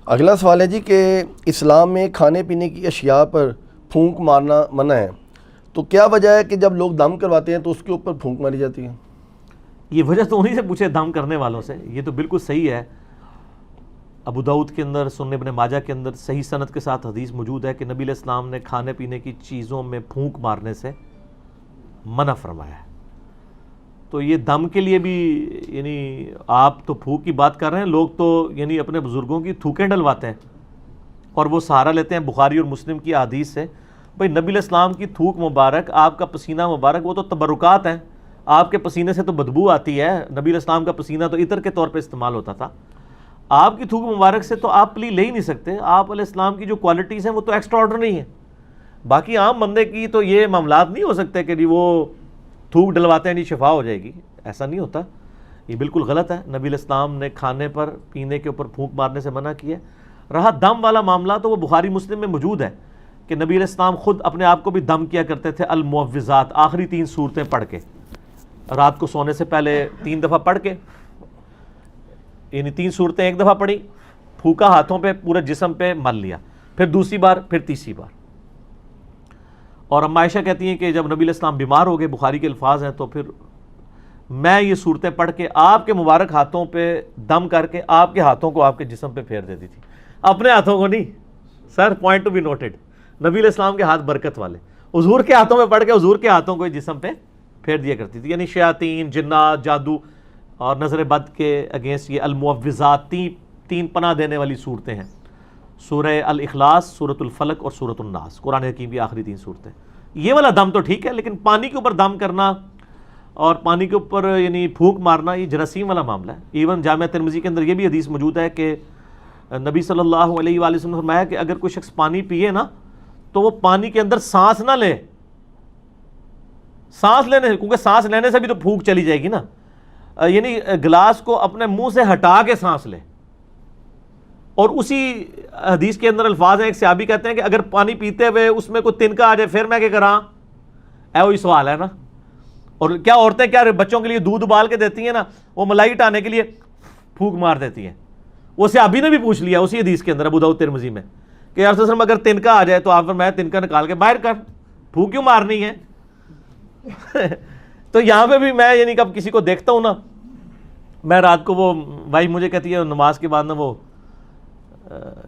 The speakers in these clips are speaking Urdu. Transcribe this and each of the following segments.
اگلا سوال ہے جی کہ اسلام میں کھانے پینے کی اشیاء پر پھونک مارنا منع ہے، تو کیا وجہ ہے کہ جب لوگ دم کرواتے ہیں تو اس کے اوپر پھونک ماری جاتی ہے؟ یہ وجہ تو انہی سے پوچھے دم کرنے والوں سے. یہ تو بالکل صحیح ہے. ابو داؤد کے اندر، سنن ابن ماجہ کے اندر صحیح سند کے ساتھ حدیث موجود ہے کہ نبی علیہ السلام نے کھانے پینے کی چیزوں میں پھونک مارنے سے منع فرمایا ہے. تو یہ دم کے لیے بھی یعنی آپ تو پھونک کی بات کر رہے ہیں، لوگ تو یعنی اپنے بزرگوں کی تھوکیں ڈلواتے ہیں اور وہ سہارا لیتے ہیں بخاری اور مسلم کی احادیث سے. بھئی نبی علیہ السلام کی تھوک مبارک، آپ کا پسینہ مبارک، وہ تو تبرکات ہیں. آپ کے پسینے سے تو بدبو آتی ہے. نبی علیہ السلام کا پسینہ تو عطر کے طور پہ استعمال ہوتا تھا. آپ کی تھوک مبارک سے تو آپ پلی لے ہی نہیں سکتے. آپ علیہ السلام کی جو کوالٹیز ہیں وہ تو ایکسٹرا آرڈنری ہیں. باقی عام بندے کی تو یہ معاملات نہیں ہو سکتے کہ جی وہ تھوک ڈلواتے ہیں جی شفا ہو جائے گی. ایسا نہیں ہوتا. یہ بالکل غلط ہے. نبی علیہ السلام نے کھانے پر پینے کے اوپر پھونک مارنے سے منع کیا. رہا دم والا معاملہ تو وہ بخاری مسلم میں موجود ہے کہ نبی علیہ السلام خود اپنے آپ کو بھی دم کیا کرتے تھے. المعوذات، آخری 3 سورتیں پڑھ کے، رات کو سونے سے پہلے 3 دفعہ پڑھ کے، یعنی 3 سورتیں ایک دفعہ پڑھی، پھونکا ہاتھوں پہ، پورے جسم پہ مل لیا، پھر دوسری بار، پھر تیسری بار. اور اما عائشہ کہتی ہیں کہ جب نبی علیہ السلام بیمار ہو گئے، بخاری کے الفاظ ہیں، تو پھر میں یہ صورتیں پڑھ کے آپ کے مبارک ہاتھوں پہ دم کر کے آپ کے ہاتھوں کو آپ کے جسم پہ پھیر دیتی تھی. اپنے ہاتھوں کو نہیں سر، پوائنٹ ٹو بی نوٹڈ. نبی علیہ السلام کے ہاتھ برکت والے، حضور کے ہاتھوں میں پڑھ کے حضور کے ہاتھوں کو جسم پہ پھیر دیا کرتی تھی. یعنی شیاطین، جنات، جادو اور نظر بد کے اگینسٹ یہ المعوذات 3 پناہ دینے والی صورتیں ہیں. سورہ الاخلاص، سورۃ الفلق اور سورۃ الناس، قرآن حکیم کی آخری 3 صورتیں. یہ والا دم تو ٹھیک ہے، لیکن پانی کے اوپر دم کرنا اور پانی کے اوپر یعنی پھونک مارنا یہ جراثیم والا معاملہ ہے. ایون جامعہ ترمذی کے اندر یہ بھی حدیث موجود ہے کہ نبی صلی اللہ علیہ وآلہ وسلم نے فرمایا کہ اگر کوئی شخص پانی پیے نا تو وہ پانی کے اندر سانس نہ لے. سانس لینے، کیونکہ سانس لینے سے بھی تو پھونک چلی جائے گی نا. یعنی گلاس کو اپنے منہ سے ہٹا کے سانس لے. اور اسی حدیث کے اندر الفاظ ہیں، ایک صحابی کہتے ہیں کہ اگر پانی پیتے ہوئے اس میں کوئی تنکا آ جائے پھر میں کیا کراں؟ وہی سوال ہے نا. اور کیا عورتیں کیا بچوں کے لیے دودھ ابال کے دیتی ہیں نا، وہ ملائی ہٹانے کے لیے پھونک مار دیتی ہیں. وہ صحابی نے بھی پوچھ لیا اسی حدیث کے اندر ابو داؤد ترمذی میں کہ یا رسول اللہ اگر تنکا آ جائے تو آپ فرمایا تنکا نکال کے باہر کر، پھونک کیوں مارنی ہے؟ تو یہاں پہ بھی میں یعنی کب کسی کو دیکھتا ہوں نا، میں رات کو وہ بھائی مجھے کہتی ہے نماز کے بعد نا وہ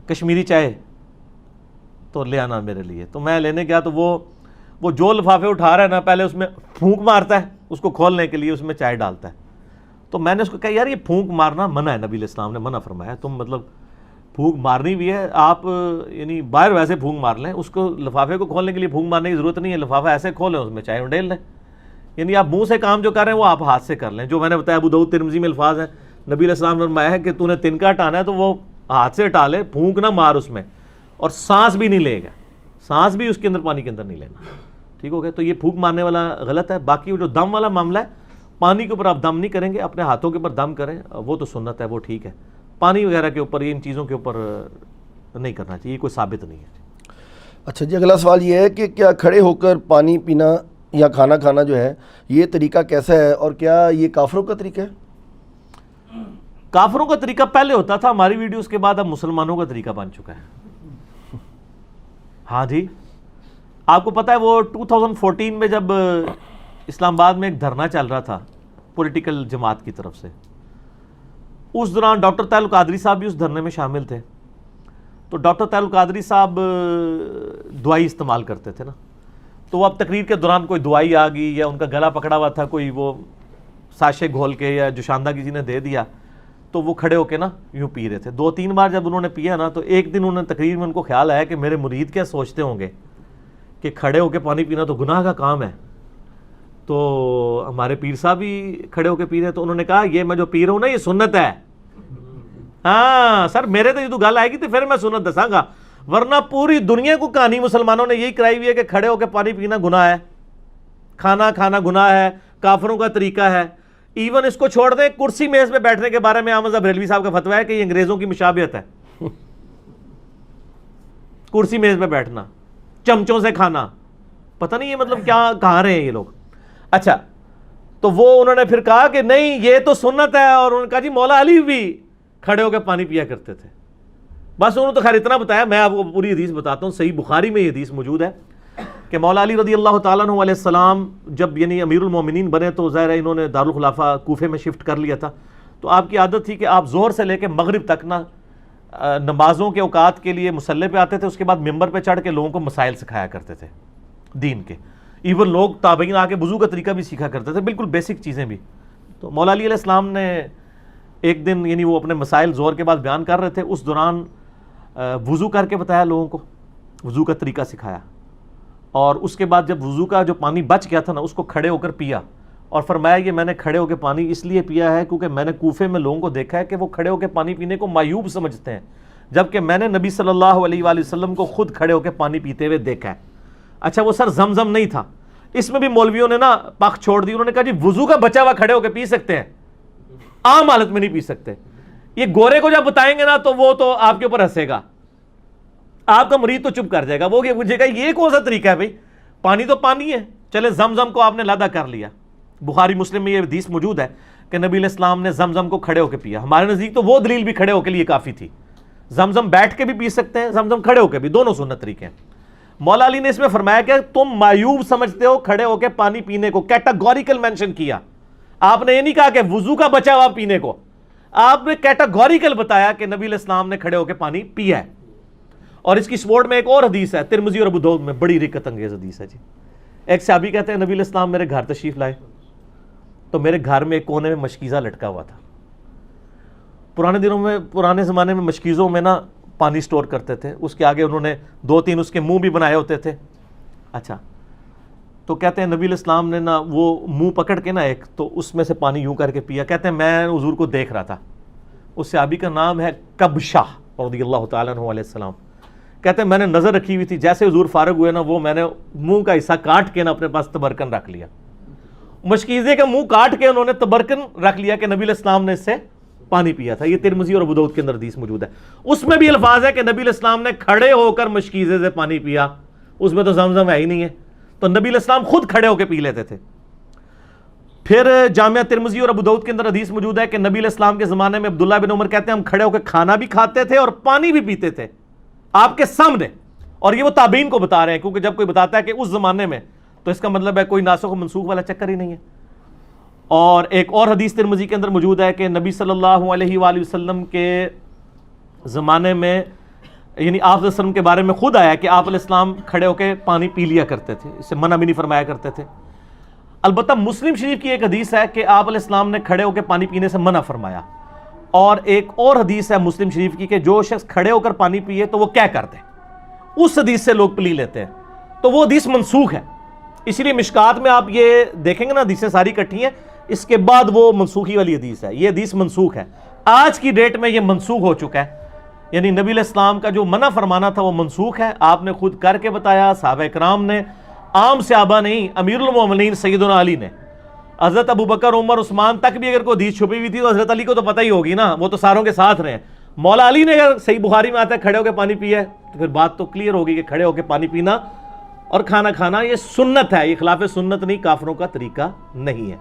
کشمیری چائے تو لے آنا میرے لیے. تو میں لینے گیا تو وہ جو لفافے اٹھا رہا ہے نا، پہلے اس میں پھونک مارتا ہے اس کو کھولنے کے لیے، اس میں چائے ڈالتا ہے. تو میں نے اس کو کہا یار یہ پھونک مارنا منع ہے، نبی علیہ السلام نے منع فرمایا. تم مطلب پھونک مارنی بھی ہے آپ یعنی باہر ویسے پھونک مار لیں، اس کو لفافے کو کھولنے کے لیے پھونک مارنے کی ضرورت نہیں ہے. لفافہ ایسے کھولیں، اس میں چائے ڈال لیں. یعنی آپ منہ سے کام جو کر رہے ہیں وہ آپ ہاتھ سے کر لیں. جو میں نے بتایا ابو داؤد ترمذی میں الفاظ ہیں، نبی علیہ السلام نے فرمایا ہے کہ تو نے تنکا ہٹانا ہے تو وہ ہاتھ سے ہٹا لے، پھونک نہ مار اس میں. اور سانس بھی نہیں لے گا، سانس بھی اس کے اندر پانی کے اندر نہیں لینا. ٹھیک ہو گیا؟ تو یہ پھونک مارنے والا غلط ہے. باقی جو دم والا معاملہ ہے، پانی کے اوپر آپ دم نہیں کریں گے، اپنے ہاتھوں کے اوپر دم کریں، وہ تو سنت ہے، وہ ٹھیک ہے. پانی وغیرہ کے اوپر، ان چیزوں کے اوپر نہیں کرنا چاہیے، کوئی ثابت نہیں ہے. اچھا جی، اگلا سوال یہ ہے کہ کیا کھڑے ہو کر پانی پینا یا کھانا کھانا جو ہے یہ طریقہ کیسا ہے، اور کیا یہ کافروں کا طریقہ ہے؟ کافروں کا طریقہ پہلے ہوتا تھا، ہماری ویڈیوز کے بعد اب مسلمانوں کا طریقہ بن چکا ہے. ہاں جی، آپ کو پتہ ہے وہ 2014 میں جب اسلام آباد میں ایک دھرنا چل رہا تھا پولیٹیکل جماعت کی طرف سے، اس دوران ڈاکٹر طاہر القادری صاحب بھی اس دھرنے میں شامل تھے. تو ڈاکٹر طاہر القادری صاحب دوائی استعمال کرتے تھے نا، تو وہ اب تقریر کے دوران کوئی دوائی آ گئی یا ان کا گلا پکڑا ہوا تھا، کوئی وہ ساشے گھول کے یا جوشاندہ کسی نے دے دیا، تو وہ کھڑے ہو کے نا یوں پی رہے تھے. 2-3 بار جب انہوں نے پیا نا تو ایک دن انہوں نے تقریر میں ان کو خیال آیا کہ میرے مرید کیا سوچتے ہوں گے کہ کھڑے ہو کے پانی پینا تو گناہ کا کام ہے. تو ہمارے پیر صاحب بھی کھڑے ہو کے پی رہے ہیں، تو انہوں نے کہا یہ میں جو پی رہا ہوں نا یہ سنت ہے. ہاں سر، میرے تو یہ تو گل آئے گی تو پھر میں سنت دساں گا، ورنہ پوری دنیا کو کہانی مسلمانوں نے یہی کرائی ہوئی ہے کہ کھڑے ہو کے پانی پینا گناہ ہے، کھانا کھانا گناہ ہے، کافروں کا طریقہ ہے. ایون اس کو چھوڑ دیں، کرسی میز پہ بیٹھنے کے بارے میں احمد بریلوی صاحب کا فتویٰ ہے کہ یہ انگریزوں کی مشابہت ہے. کرسی میز پہ بیٹھنا، چمچوں سے کھانا، پتہ نہیں یہ مطلب کیا کہاں رہے ہیں یہ لوگ. اچھا، تو وہ انہوں نے پھر کہا کہ نہیں یہ تو سنت ہے، اور انہوں نے کہا جی مولا علی بھی کھڑے ہو کے پانی پیا کرتے تھے. بس انہوں نے تو خیر اتنا بتایا، میں آپ کو پوری حدیث بتاتا ہوں. صحیح بخاری میں یہ حدیث موجود ہے کہ مولا علی رضی اللہ تعالیٰ عنہ علیہ السلام جب یعنی امیر المومنین بنے تو ظاہر ہے انہوں نے دارالخلافہ کوفے میں شفٹ کر لیا تھا. تو آپ کی عادت تھی کہ آپ ظہر سے لے کے مغرب تک نا نمازوں کے اوقات کے لیے مصلی پہ آتے تھے، اس کے بعد ممبر پہ چڑھ کے لوگوں کو مسائل سکھایا کرتے تھے دین کے. ایون لوگ تابعین آ کے وضو کا طریقہ بھی سیکھا کرتے تھے، بالکل بیسک چیزیں بھی. تو مولا علی علیہ السلام نے ایک دن یعنی وہ اپنے مسائل ظہر کے بعد بیان کر رہے تھے، اس دوران وضو کر کے بتایا لوگوں کو، وضو کا طریقہ سکھایا. اور اس کے بعد جب وضو کا جو پانی بچ گیا تھا نا، اس کو کھڑے ہو کر پیا اور فرمایا یہ میں نے کھڑے ہو کے پانی اس لیے پیا ہے کیونکہ میں نے کوفے میں لوگوں کو دیکھا ہے کہ وہ کھڑے ہو کے پانی پینے کو معیوب سمجھتے ہیں، جبکہ میں نے نبی صلی اللہ علیہ وآلہ وسلم کو خود کھڑے ہو کے پانی پیتے ہوئے دیکھا ہے. اچھا وہ سر زمزم نہیں تھا، اس میں بھی مولویوں نے نا پخ چھوڑ دی. انہوں نے کہا جی وضو کا بچا ہوا کھڑے ہو کے پی سکتے ہیں، عام حالت میں نہیں پی سکتے. یہ گورے کو جب بتائیں گے نا تو وہ تو آپ کے اوپر ہنسے گا، آپ کا مرید تو چپ کر جائے گا، وہ پوچھے گا یہ کون سا طریقہ ہے بھائی، پانی تو پانی ہے. چلے زمزم کو آپ نے لادا کر لیا. بخاری مسلم میں یہ حدیث موجود ہے کہ نبی علیہ السلام نے زمزم کو کھڑے ہو کے پیا. ہمارے نزدیک تو وہ دلیل بھی کھڑے ہو کے لیے کافی تھی. زمزم بیٹھ کے بھی پی سکتے ہیں، زمزم کھڑے ہو کے بھی، دونوں سنت طریقے ہیں. مولا علی نے اس میں فرمایا کہ تم معیوب سمجھتے ہو کھڑے ہو کے پانی پینے کو، کیٹاگوریکل مینشن کیا. آپ نے یہ نہیں کہا کہ وضو کا بچا ہوا پینے کو، آپ نے کیٹاگوریکل بتایا کہ نبی علیہ السلام نے کھڑے ہو کے پانی پیا ہے. اور اس کی سپورٹ میں ایک اور حدیث ہے ترمذی اور ابو داؤد میں، بڑی رکت انگیز حدیث ہے جی. ایک صحابی کہتے ہیں نبی علیہ السلام میرے گھر تشریف لائے تو میرے گھر میں ایک کونے میں مشکیزہ لٹکا ہوا تھا. پرانے زمانے میں مشکیزوں میں نا پانی سٹور کرتے تھے، اس کے آگے انہوں نے 2-3 اس کے منہ بھی بنائے ہوتے تھے. اچھا تو کہتے ہیں نبی علیہ السلام نے نا وہ منہ پکڑ کے نا ایک تو اس میں سے پانی یوں کر کے پیا. کہتے ہیں میں حضور کو دیکھ رہا تھا. اس صحابی کا نام ہے کبشہ رضی اللہ تعالیٰ عنہ علیہ السلام. کہتے ہیں میں نے نظر رکھی ہوئی تھی، جیسے حضور فارغ ہوئے نا وہ میں نے منہ کا حصہ کاٹ کے نا اپنے پاس تبرکن رکھ لیا. مشکیزے کا منہ کاٹ کے انہوں نے تبرکن رکھ لیا کہ نبی علیہ السلام نے اس سے پانی پیا تھا. یہ ترمذی اور ابو داؤد کے اندر حدیث موجود ہے. اس میں بھی الفاظ ہے کہ نبی علیہ السلام نے کھڑے ہو کر مشکیزے سے پانی پیا. اس میں تو زمزم ہے ہی نہیں ہے، تو نبی علیہ السلام خود کھڑے ہو کے پی لیتے تھے. پھر جامعہ ترمذی اور ابو داؤد کے اندر حدیث موجود ہے کہ نبی علیہ السلام کے زمانے میں عبداللہ بن عمر کہتے ہیں ہم کھڑے ہو کے کھانا بھی کھاتے تھے اور پانی بھی پیتے تھے آپ کے سامنے. اور یہ وہ تابعین کو بتا رہے ہیں، کیونکہ جب کوئی بتاتا ہے کہ اس زمانے میں تو اس کا مطلب ہے کوئی ناسخ و منسوخ والا چکر ہی نہیں ہے. اور ایک اور حدیث ترمذی کے اندر موجود ہے کہ نبی صلی اللہ علیہ وآلہ وسلم کے زمانے میں یعنی آپ علیہ السلام کے بارے میں خود آیا کہ آپ علیہ السلام کھڑے ہو کے پانی پی لیا کرتے تھے، اس سے منع بھی نہیں فرمایا کرتے تھے. البتہ مسلم شریف کی ایک حدیث ہے کہ آپ علیہ السلام نے کھڑے ہو کے پانی پینے سے منع فرمایا. اور ایک اور حدیث ہے مسلم شریف کی کہ جو شخص کھڑے ہو کر پانی پیے تو وہ کیا کرتے ہیں، اس حدیث سے لوگ پلی لیتے ہیں. تو وہ حدیث منسوخ ہے. اس لیے مشکات میں آپ یہ دیکھیں گے نا حدیثیں ساری کٹھی ہیں، اس کے بعد وہ منسوخی والی حدیث ہے. یہ حدیث منسوخ ہے، آج کی ڈیٹ میں یہ منسوخ ہو چکا ہے. یعنی نبی علیہ السلام کا جو منع فرمانا تھا وہ منسوخ ہے. آپ نے خود کر کے بتایا، صحابہ کرام نے، عام صحابہ نہیں، امیر المومنین سیدنا علی نے، حضرت ابو بکر عمر عثمان تک بھی اگر کوئی حدیث چھپی ہوئی تھی تو حضرت علی کو تو پتہ ہی ہوگی نا، وہ تو ساروں کے ساتھ رہے. مولا علی نے اگر صحیح بخاری میں آتا ہے کھڑے ہو کے پانی پیا ہے تو پھر بات تو کلیئر ہوگی کہ کھڑے ہو کے پانی پینا اور کھانا کھانا یہ سنت ہے، یہ خلاف سنت نہیں، کافروں کا طریقہ نہیں ہے.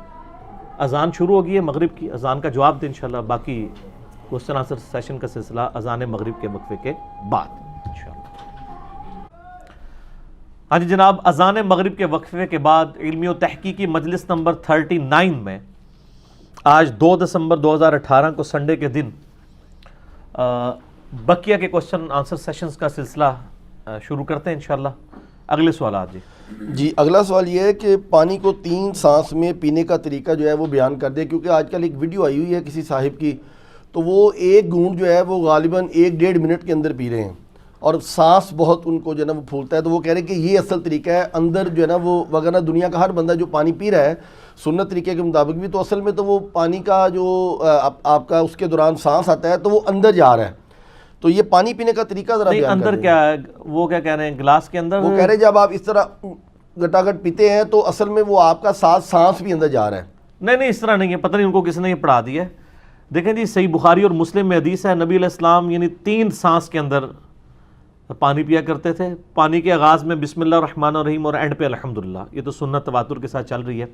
اذان شروع ہوگی ہے مغرب کی، اذان کا جواب دیں انشاءاللہ. باقی کوسچن آنسر سیشن کا سلسلہ اذان مغرب کے وقفے کے بعد انشاءاللہ. ہاں جی جناب، اذان مغرب کے وقفے کے بعد علمی و تحقیقی مجلس نمبر 39 میں آج 2 دسمبر 2018 کو سنڈے کے دن بقیہ کے کوسچن آنسر سیشنز کا سلسلہ شروع کرتے ہیں انشاءاللہ. اگلے سوالات جی اگلا سوال یہ ہے کہ پانی کو 3 سانس میں پینے کا طریقہ جو ہے وہ بیان کر دیں، کیونکہ آج کل ایک ویڈیو آئی ہوئی ہے کسی صاحب کی، تو وہ ایک گھونٹ جو ہے وہ غالباً 1-1.5 منٹ کے اندر پی رہے ہیں اور سانس بہت ان کو جو ہے نا وہ پھولتا ہے. تو وہ کہہ رہے ہیں کہ یہ اصل طریقہ ہے اندر جو ہے نا وہ، وغیرہ دنیا کا ہر بندہ جو پانی پی رہا ہے سنت طریقے کے مطابق بھی، تو اصل میں تو وہ پانی کا جو آپ کا اس کے دوران سانس آتا ہے تو وہ اندر جا رہا ہے. تو یہ پانی پینے کا طریقہ ذرا بیان اندر کیا ہے، وہ کیا کہہ رہے ہیں گلاس کے اندر، وہ کہہ رہے ہیں جب آپ اس طرح گٹاگٹ پیتے ہیں تو اصل میں وہ آپ کا سانس بھی اندر جا رہا ہے. نہیں اس طرح نہیں ہے، پتہ نہیں ان کو کس نے یہ پڑھا دیا ہے. دیکھیں جی صحیح بخاری اور مسلم میں حدیث ہے نبی علیہ السلام یعنی 3 سانس کے اندر پانی پیا کرتے تھے. پانی کے آغاز میں بسم اللہ الرحمن الرحیم اور اینڈ پہ الحمدللہ. یہ تو سنت تواتر کے ساتھ چل رہی ہے.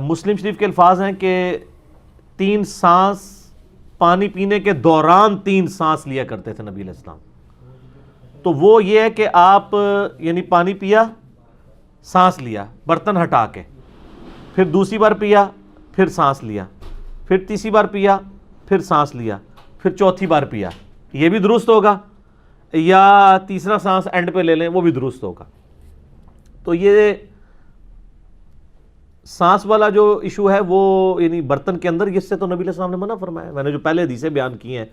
مسلم شریف کے الفاظ ہیں کہ 3 سانس پانی پینے کے دوران 3 سانس لیا کرتے تھے نبی علیہ السلام. تو وہ یہ ہے کہ آپ یعنی پانی پیا، سانس لیا برتن ہٹا کے، پھر دوسری بار پیا، پھر سانس لیا، پھر تیسری بار پیا، پھر سانس لیا، پھر چوتھی بار پیا. یہ بھی درست ہوگا، یا تیسرا سانس اینڈ پہ لے لیں، وہ بھی درست ہوگا. تو یہ سانس والا جو ایشو ہے وہ یعنی برتن کے اندر، اس سے تو نبی علیہ السلام نے منع فرمایا. میں نے جو پہلے حدیثیں بیان کی ہیں،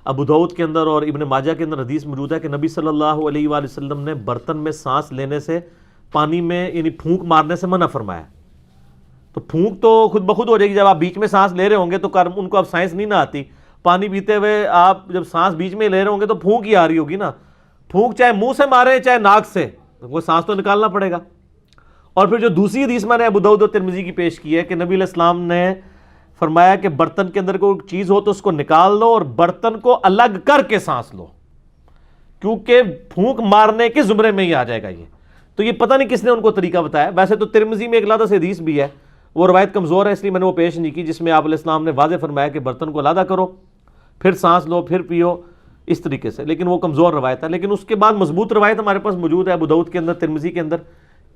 ابو داؤد کے اندر اور ابن ماجہ کے اندر حدیث موجود ہے کہ نبی صلی اللہ علیہ وآلہ وسلم نے برتن میں سانس لینے سے، پانی میں یعنی پھونک مارنے سے منع فرمایا. تو پھونک تو خود بخود ہو جائے گی، جب آپ بیچ میں سانس لے رہے ہوں گے تو ان کو اب سائنس نہیں نہ آتی. پانی پیتے ہوئے آپ جب سانس بیچ میں لے رہے ہوں گے تو پھونک ہی آ رہی ہوگی نا. پھونک چاہے منہ سے مارے چاہے ناک سے، وہ سانس تو نکالنا پڑے گا. اور پھر جو دوسری حدیث میں نے ابو داؤد اور ترمذی کی پیش کی ہے کہ نبی علیہ السلام نے فرمایا کہ برتن کے اندر کوئی چیز ہو تو اس کو نکال لو اور برتن کو الگ کر کے سانس لو، کیونکہ پھونک مارنے کے زمرے میں ہی آ جائے گا یہ. تو یہ پتہ نہیں کس نے ان کو طریقہ بتایا. ویسے تو ترمذی میں ایک علیحدہ سے حدیث بھی ہے، وہ روایت کمزور ہے اس لیے میں نے وہ پیش نہیں کی، جس میں آپ علیہ السلام نے واضح فرمایا کہ برتن کو علیحدہ کرو، پھر سانس لو، پھر پیو، اس طریقے سے. لیکن وہ کمزور روایت ہے. لیکن اس کے بعد مضبوط روایت ہمارے پاس موجود ہے ابو داؤد کے اندر، ترمذی کے اندر،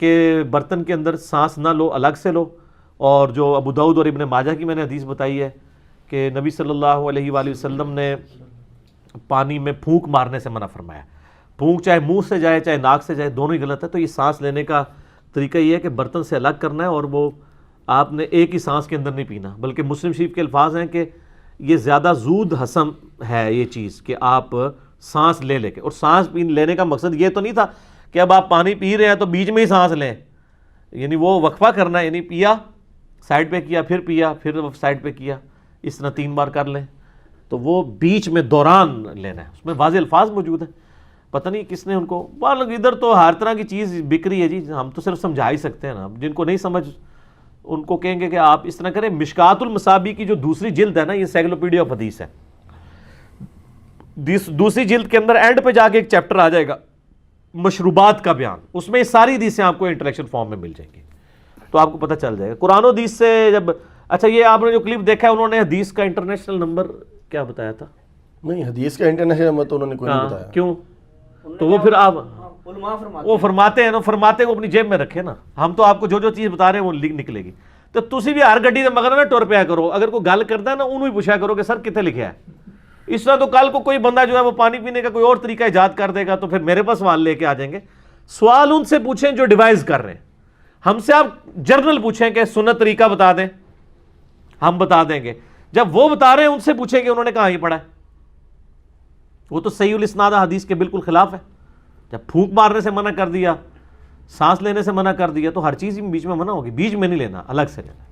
کہ برتن کے اندر سانس نہ لو، الگ سے لو. اور جو ابو داؤد اور ابن ماجہ کی میں نے حدیث بتائی ہے کہ نبی صلی اللہ علیہ وآلہ وسلم نے پانی میں پھونک مارنے سے منع فرمایا. پھونک چاہے منہ سے جائے چاہے ناک سے جائے، دونوں ہی غلط ہے. تو یہ سانس لینے کا طریقہ یہ ہے کہ برتن سے الگ کرنا ہے، اور وہ آپ نے ایک ہی سانس کے اندر نہیں پینا. بلکہ مسلم شریف کے الفاظ ہیں کہ یہ زیادہ زود ہضم ہے یہ چیز کہ آپ سانس لے کے. اور سانس لینے کا مقصد یہ تو نہیں تھا کہ اب آپ پانی پی رہے ہیں تو بیچ میں ہی سانس لیں، یعنی وہ وقفہ کرنا ہے، یعنی پیا سائڈ پہ کیا، پھر پیا، پھر سائڈ پہ کیا، اس طرح 3 بار کر لیں. تو وہ بیچ میں دوران لینا ہے. اس میں واضح الفاظ موجود ہیں. پتہ نہیں کس نے ان کو، ادھر تو ہر طرح کی چیز بک رہی ہے جی. ہم تو صرف سمجھا ہی سکتے ہیں نا. جن کو نہیں سمجھ ان کو کہیں گے کہ آپ اس طرح کریں. مشکات المصابیح کی جو دوسری جلد ہے نا، یہ سائیکلوپیڈیا آف حدیث ہے. دوسری جلد کے اندر اینڈ پہ جا کے ایک چیپٹر آ جائے گا مشروبات کا بیان. اس میں یہ ساری حدیثیں آپ کو انٹلیکچوئل فارم میں مل جائیں گی، تو آپ کو پتہ چل جائے گا قرآن و حدیث سے. جب اچھا یہ آپ نے جو کلپ دیکھا ہے، انہوں نے حدیث کا انٹرنیشنل نمبر کیا بتایا تھا؟ نہیں، حدیث کا انٹرنیشنل نمبر تو انہوں نے کوئی نہیں بتایا. کیوں؟ تو وہ پھر آپ وہ فرماتے ہیں نا، فرماتے کو اپنی جیب میں رکھے نا. ہم تو آپ کو جو جو چیز بتا رہے ہیں وہ نکلے گی. تو تسی بھی ہر گڈی دے مگر نہ ٹر پیا کرو. اگر کوئی گل کرتا ہے نا، انہوں ہی پوچھا کرو کہ سر کتنے لکھا ہے. اس طرح تو کل کو کوئی بندہ جو ہے وہ پانی پینے کا کوئی اور طریقہ ایجاد کر دے گا تو پھر میرے پاس سوال لے کے آ جائیں گے. سوال ان سے پوچھیں جو ڈیوائز کر رہے ہیں. ہم سے آپ جرنل پوچھیں کہ سنت طریقہ بتا دیں، ہم بتا دیں گے. جب وہ بتا رہے ہیں ان سے پوچھیں کہ انہوں نے کہاں یہ پڑھا ہے. وہ تو صحیح الاسناد حدیث کے بالکل خلاف ہے. جب پھونک مارنے سے منع کر دیا، سانس لینے سے منع کر دیا، تو ہر چیز بیچ میں منع ہوگی. بیچ میں نہیں لینا، الگ سے لینا.